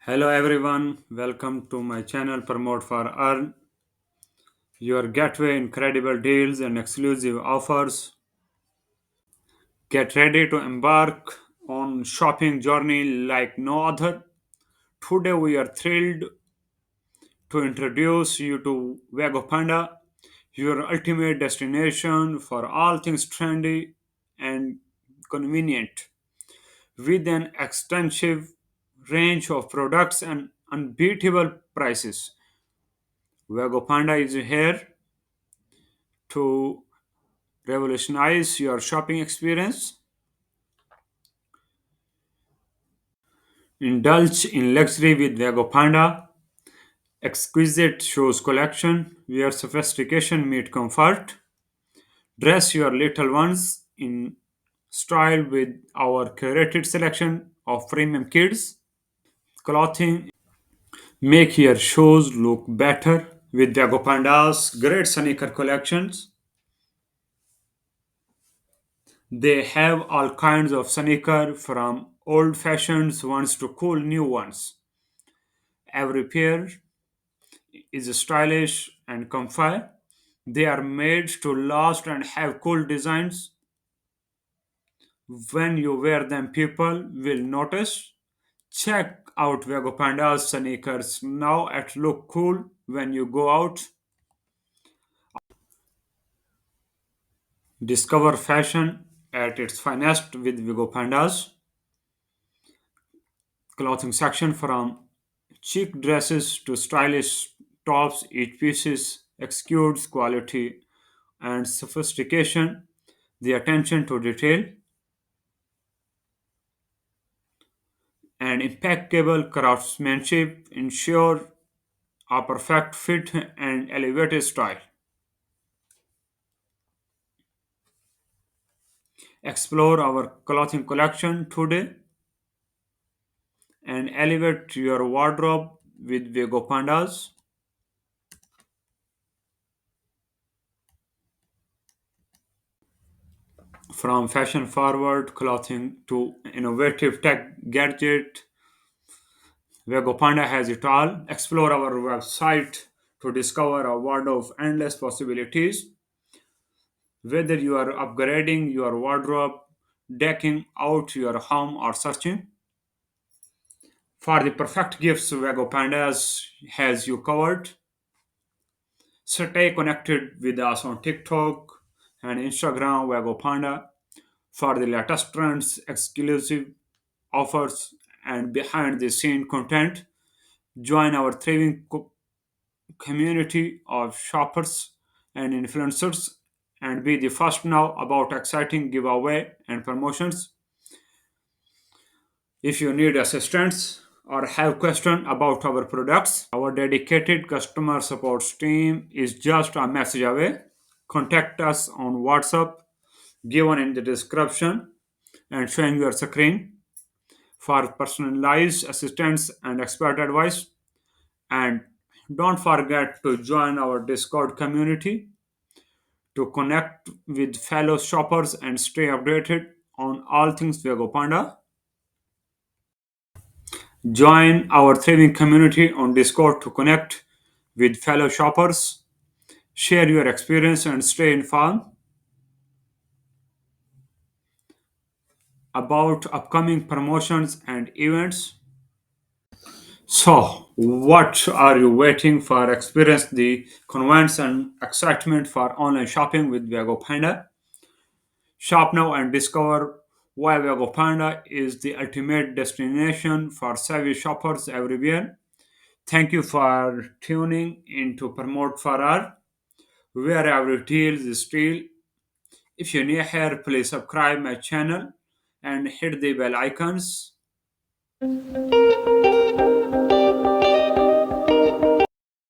Hello everyone, welcome to my channel Promote for Earn, your gateway incredible deals and exclusive offers. Get ready to embark on shopping journey like no other. Today we are thrilled to introduce you to Vago Panda, your ultimate destination for all things trendy and convenient, with an extensive range of products and unbeatable prices. Vago Panda is here to revolutionize your shopping experience. Indulge in luxury with Vago Panda, exquisite shoes collection where sophistication meet comfort. Dress your little ones in style with our curated selection of premium kids clothing. Make your shoes look better with Vago Panda's great sneaker collections. They have all kinds of sneaker from old fashioned ones to cool new ones. Every pair is stylish and comfy. They are made to last and have cool designs. When you wear them, people will notice. Check out Vago Panda's sneakers now at look cool when you go out. Discover fashion at its finest with Vigo Panda's clothing section from chic dresses to stylish tops. Each piece exudes quality and sophistication. The attention to detail and impeccable craftsmanship ensure a perfect fit and elevated style. Explore our clothing collection today and elevate your wardrobe with Vego Pandas. From fashion forward clothing to innovative tech gadget, Vego Panda has it all. Explore our website to discover a world of endless possibilities. Whether you are upgrading your wardrobe, decking out your home, or searching for the perfect gifts, Vago Pandas has you covered. Stay connected with us on TikTok and Instagram, Vago Panda, for the latest trends, exclusive offers, and behind the scene content. Join our thriving community of shoppers and influencers and be the first now about exciting giveaway and promotions. If you need assistance or have questions about our products, our dedicated customer support team is just a message away. Contact us on WhatsApp given in the description and showing your screen for personalized assistance and expert advice. And don't forget to join our Discord community to connect with fellow shoppers and stay updated on all things Vago Panda. Join our thriving community on Discord to connect with fellow shoppers, share your experience, and stay informed about upcoming promotions and events. So, what are you waiting for? Experience the convenience and excitement for online shopping with Vago Panda. Shop now and discover why Vago Panda is the ultimate destination for savvy shoppers everywhere. Thank you for tuning in to Promote for Our, where every deal is still. If you're new here, please subscribe my channel and hit the bell icons